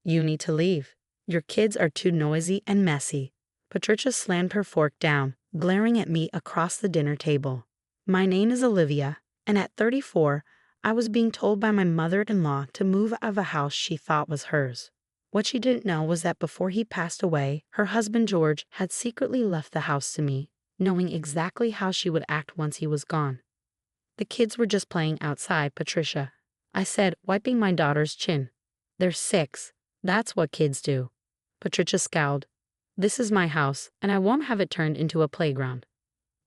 You need to leave. Your kids are too noisy and messy. Patricia slammed her fork down, glaring at me across the dinner table. My name is Olivia, and at 34, I was being told by my mother-in-law to move out of a house she thought was hers. What she didn't know was that before he passed away, her husband George had secretly left the house to me, knowing exactly how she would act once he was gone. The kids were just playing outside, Patricia, I said, wiping my daughter's chin. They're 6. That's what kids do. Patricia scowled. This is my house, and I won't have it turned into a playground.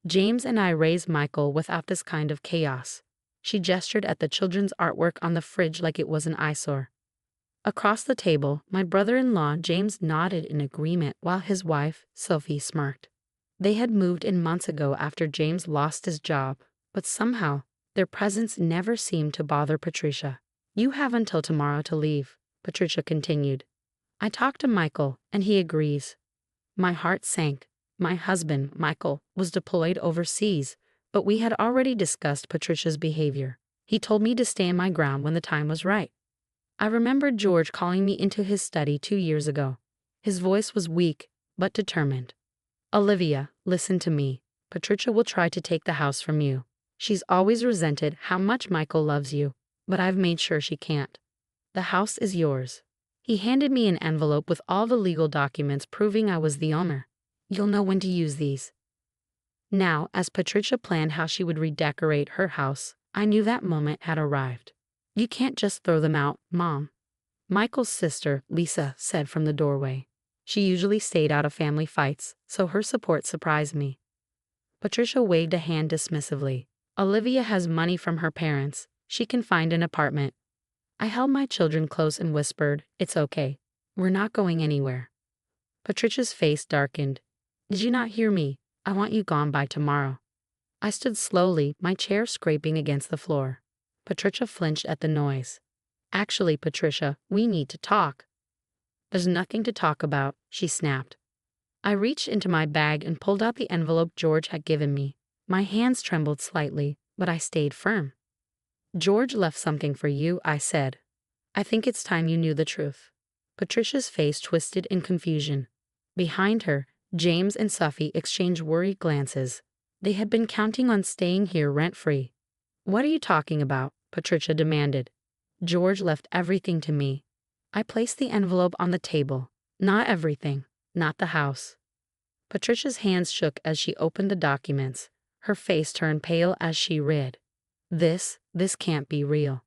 James and I raised Michael without this kind of chaos. She gestured at the children's artwork on the fridge like it was an eyesore. Across the table, my brother-in-law James nodded in agreement while his wife, Sophie, smirked. They had moved in months ago after James lost his job, but somehow, their presence never seemed to bother Patricia. You have until tomorrow to leave, Patricia continued. I talked to Michael, and he agrees. My heart sank. My husband, Michael, was deployed overseas, but we had already discussed Patricia's behavior. He told me to stand my ground when the time was right. I remembered George calling me into his study 2 years ago. His voice was weak, but determined. Olivia, listen to me. Patricia will try to take the house from you. She's always resented how much Michael loves you, but I've made sure she can't. The house is yours. He handed me an envelope with all the legal documents proving I was the owner. You'll know when to use these. Now, as Patricia planned how she would redecorate her house, I knew that moment had arrived. You can't just throw them out, Mom. Michael's sister, Lisa, said from the doorway. She usually stayed out of family fights, so her support surprised me. Patricia waved a hand dismissively. Olivia has money from her parents. She can find an apartment. I held my children close and whispered, It's okay. We're not going anywhere. Patricia's face darkened. Did you not hear me? I want you gone by tomorrow. I stood slowly, my chair scraping against the floor. Patricia flinched at the noise. Actually, Patricia, we need to talk. There's nothing to talk about, she snapped. I reached into my bag and pulled out the envelope George had given me. My hands trembled slightly, but I stayed firm. George left something for you, I said. I think it's time you knew the truth. Patricia's face twisted in confusion. Behind her, James and Sophie exchanged worried glances. They had been counting on staying here rent-free. What are you talking about? Patricia demanded. George left everything to me. I placed the envelope on the table. Not everything. Not the house. Patricia's hands shook as she opened the documents. Her face turned pale as she read. This can't be real.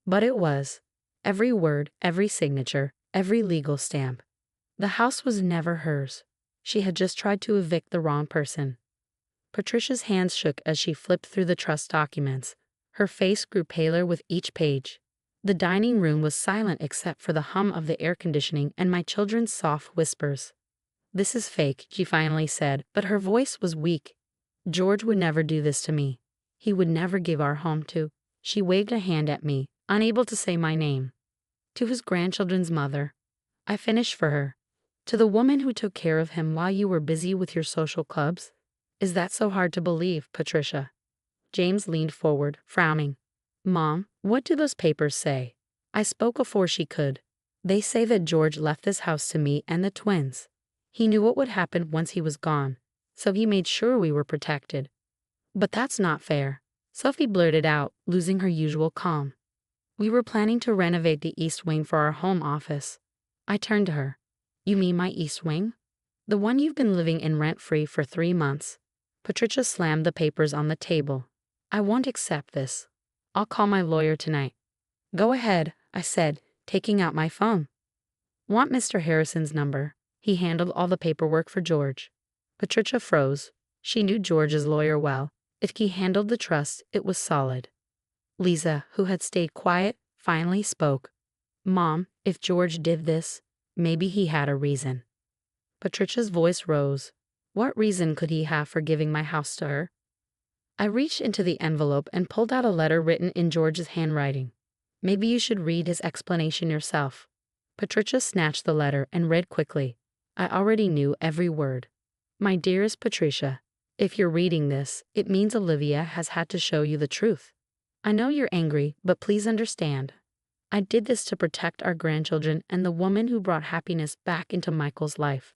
But it was. Every word, every signature, every legal stamp. The house was never hers. She had just tried to evict the wrong person. Patricia's hands shook as she flipped through the trust documents. Her face grew paler with each page. The dining room was silent except for the hum of the air conditioning and my children's soft whispers. This is fake, she finally said, but her voice was weak. George would never do this to me. He would never give our home to. She waved a hand at me, unable to say my name. To his grandchildren's mother. I finished for her. To the woman who took care of him while you were busy with your social clubs. Is that so hard to believe, Patricia? James leaned forward, frowning. Mom, what do those papers say? I spoke before she could. They say that George left this house to me and the twins. He knew what would happen once he was gone, so he made sure we were protected. But that's not fair, Sophie blurted out, losing her usual calm. We were planning to renovate the East Wing for our home office. I turned to her. You mean my East Wing? The one you've been living in rent-free for 3 months. Patricia slammed the papers on the table. I won't accept this. I'll call my lawyer tonight. Go ahead, I said, taking out my phone. Want Mr. Harrison's number? He handled all the paperwork for George. Patricia froze. She knew George's lawyer well. If he handled the trust, it was solid. Lisa, who had stayed quiet, finally spoke. Mom, if George did this, maybe he had a reason. Patricia's voice rose. What reason could he have for giving my house to her? I reached into the envelope and pulled out a letter written in George's handwriting. Maybe you should read his explanation yourself. Patricia snatched the letter and read quickly. I already knew every word. My dearest Patricia, if you're reading this, it means Olivia has had to show you the truth. I know you're angry, but please understand. I did this to protect our grandchildren and the woman who brought happiness back into Michael's life.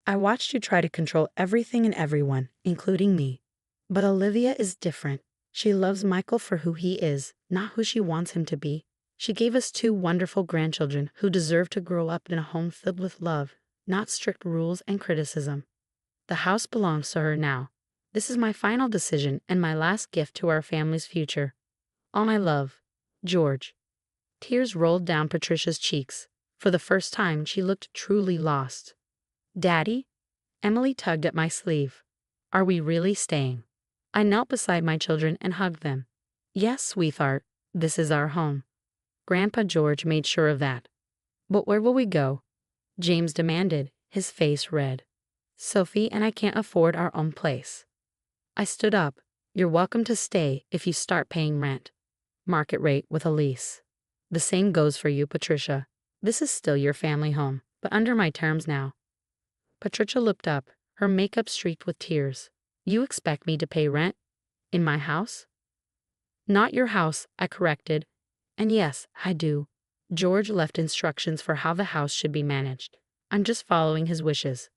I watched you try to control everything and everyone, including me. But Olivia is different. She loves Michael for who he is, not who she wants him to be. She gave us 2 wonderful grandchildren who deserve to grow up in a home filled with love, not strict rules and criticism. The house belongs to her now. This is my final decision and my last gift to our family's future. All my love, George. Tears rolled down Patricia's cheeks. For the first time, she looked truly lost. Daddy? Emily tugged at my sleeve. Are we really staying? I knelt beside my children and hugged them. Yes, sweetheart, this is our home. Grandpa George made sure of that. But where will we go? James demanded, his face red. Sophie and I can't afford our own place. I stood up. You're welcome to stay if you start paying rent. Market rate with a lease. The same goes for you, Patricia. This is still your family home, but under my terms now. Patricia looked up, her makeup streaked with tears. You expect me to pay rent? In my house? Not your house, I corrected. And yes, I do. George left instructions for how the house should be managed. I'm just following his wishes.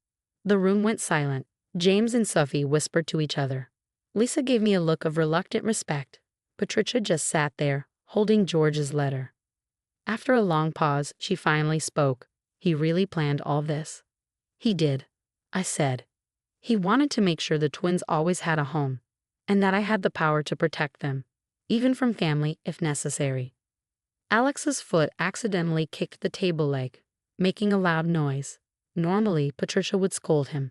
The room went silent. James and Sophie whispered to each other. Lisa gave me a look of reluctant respect. Patricia just sat there, holding George's letter. After a long pause, she finally spoke. He really planned all this. He did, I said. He wanted to make sure the twins always had a home, and that I had the power to protect them, even from family if necessary. Alex's foot accidentally kicked the table leg, making a loud noise. Normally, Patricia would scold him.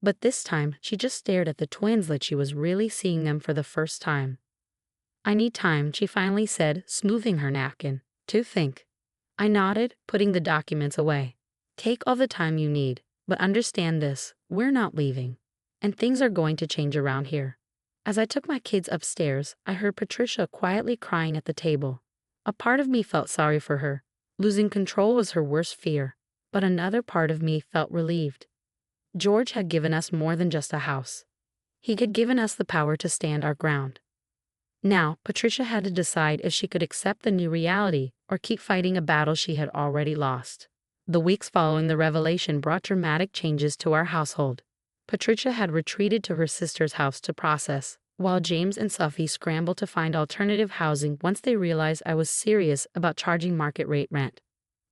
But this time, she just stared at the twins like she was really seeing them for the first time. I need time, she finally said, smoothing her napkin. To think. I nodded, putting the documents away. Take all the time you need, but understand this, we're not leaving. And things are going to change around here. As I took my kids upstairs, I heard Patricia quietly crying at the table. A part of me felt sorry for her. Losing control was her worst fear, but another part of me felt relieved. George had given us more than just a house. He had given us the power to stand our ground. Now, Patricia had to decide if she could accept the new reality or keep fighting a battle she had already lost. The weeks following the revelation brought dramatic changes to our household. Patricia had retreated to her sister's house to process, while James and Sophie scrambled to find alternative housing once they realized I was serious about charging market rate rent.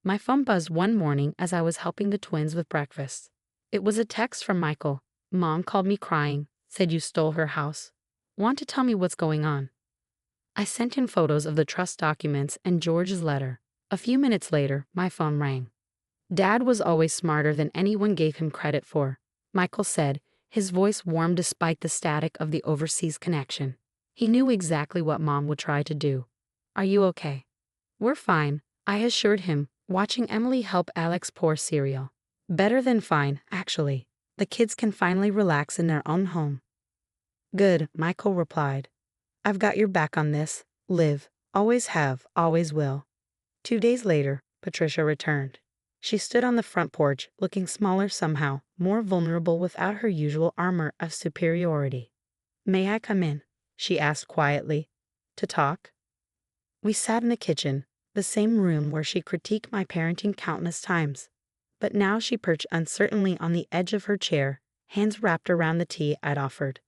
My phone buzzed one morning as I was helping the twins with breakfast. It was a text from Michael. Mom called me crying, said you stole her house. Want to tell me what's going on? I sent him photos of the trust documents and George's letter. A few minutes later, my phone rang. Dad was always smarter than anyone gave him credit for, Michael said, his voice warm despite the static of the overseas connection. He knew exactly what Mom would try to do. Are you okay? We're fine, I assured him, watching Emily help Alex pour cereal. Better than fine, actually. The kids can finally relax in their own home. Good, Michael replied. I've got your back on this, Liv. Always have, always will. 2 days later, Patricia returned. She stood on the front porch, looking smaller somehow, more vulnerable without her usual armor of superiority. May I come in? She asked quietly. To talk? We sat in the kitchen, the same room where she critiqued my parenting countless times. But now she perched uncertainly on the edge of her chair, hands wrapped around the tea I'd offered.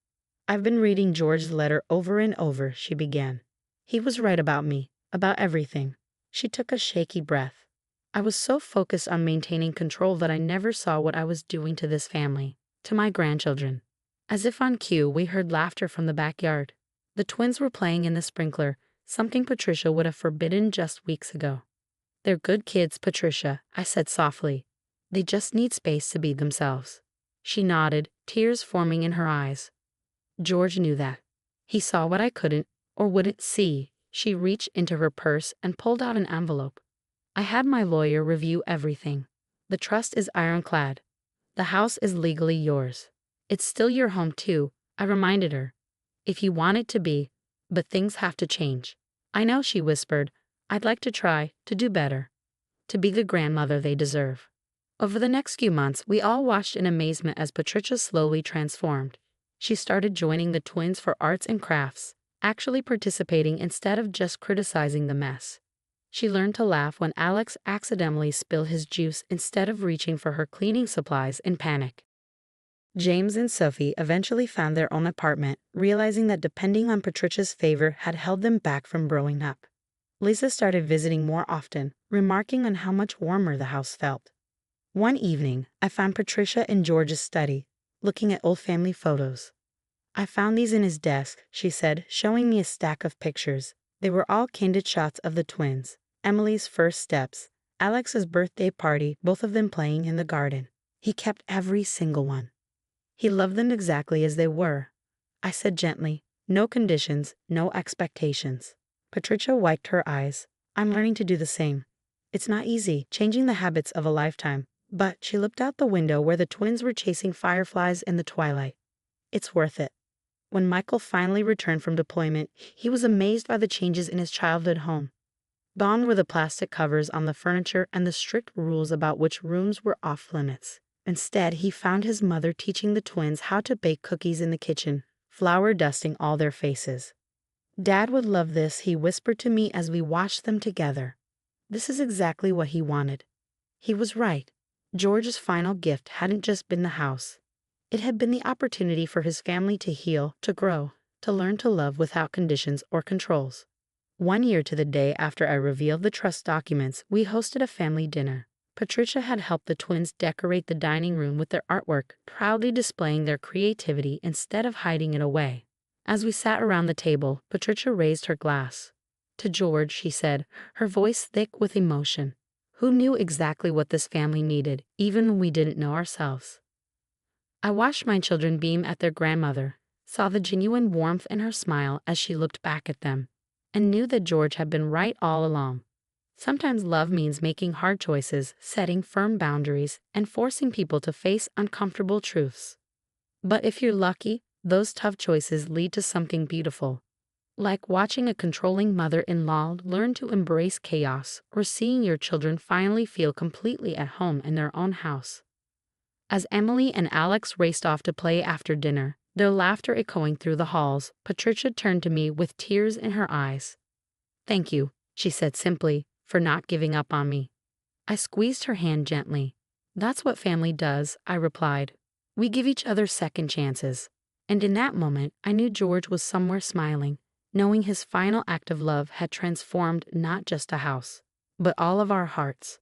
I've been reading George's letter over and over, she began. He was right about me, about everything. She took a shaky breath. I was so focused on maintaining control that I never saw what I was doing to this family, to my grandchildren. As if on cue, we heard laughter from the backyard. The twins were playing in the sprinkler, something Patricia would have forbidden just weeks ago. They're good kids, Patricia, I said softly. They just need space to be themselves. She nodded, tears forming in her eyes. George knew that. He saw what I couldn't, or wouldn't see. She reached into her purse and pulled out an envelope. I had my lawyer review everything. The trust is ironclad. The house is legally yours. It's still your home too, I reminded her. If you want it to be, but things have to change. I know, she whispered. I'd like to try to do better. To be the grandmother they deserve. Over the next few months, we all watched in amazement as Patricia slowly transformed. She started joining the twins for arts and crafts, actually participating instead of just criticizing the mess. She learned to laugh when Alex accidentally spilled his juice instead of reaching for her cleaning supplies in panic. James and Sophie eventually found their own apartment, realizing that depending on Patricia's favor had held them back from growing up. Lisa started visiting more often, remarking on how much warmer the house felt. One evening, I found Patricia in George's study, looking at old family photos. "I found these in his desk," she said, showing me a stack of pictures. They were all candid shots of the twins, Emily's first steps, Alex's birthday party, both of them playing in the garden. He kept every single one. He loved them exactly as they were. I said gently, "No conditions, no expectations." Patricia wiped her eyes. "I'm learning to do the same. It's not easy, changing the habits of a lifetime, but," she looked out the window where the twins were chasing fireflies in the twilight, "it's worth it." When Michael finally returned from deployment, he was amazed by the changes in his childhood home. Gone were the plastic covers on the furniture and the strict rules about which rooms were off limits. Instead, he found his mother teaching the twins how to bake cookies in the kitchen, flour dusting all their faces. "Dad would love this," he whispered to me as we watched them together. This is exactly what he wanted. He was right. George's final gift hadn't just been the house. It had been the opportunity for his family to heal, to grow, to learn to love without conditions or controls. 1 year to the day after I revealed the trust documents, we hosted a family dinner. Patricia had helped the twins decorate the dining room with their artwork, proudly displaying their creativity instead of hiding it away. As we sat around the table, Patricia raised her glass. "To George," she said, her voice thick with emotion, who knew exactly what this family needed, even when we didn't know ourselves. I watched my children beam at their grandmother, saw the genuine warmth in her smile as she looked back at them, and knew that George had been right all along. Sometimes love means making hard choices, setting firm boundaries, and forcing people to face uncomfortable truths. But if you're lucky, those tough choices lead to something beautiful. Like watching a controlling mother-in-law learn to embrace chaos, or seeing your children finally feel completely at home in their own house. As Emily and Alex raced off to play after dinner, their laughter echoing through the halls, Patricia turned to me with tears in her eyes. "Thank you," she said simply, "for not giving up on me." I squeezed her hand gently. "That's what family does," I replied. "We give each other second chances." And in that moment, I knew George was somewhere smiling, knowing his final act of love had transformed not just a house, but all of our hearts.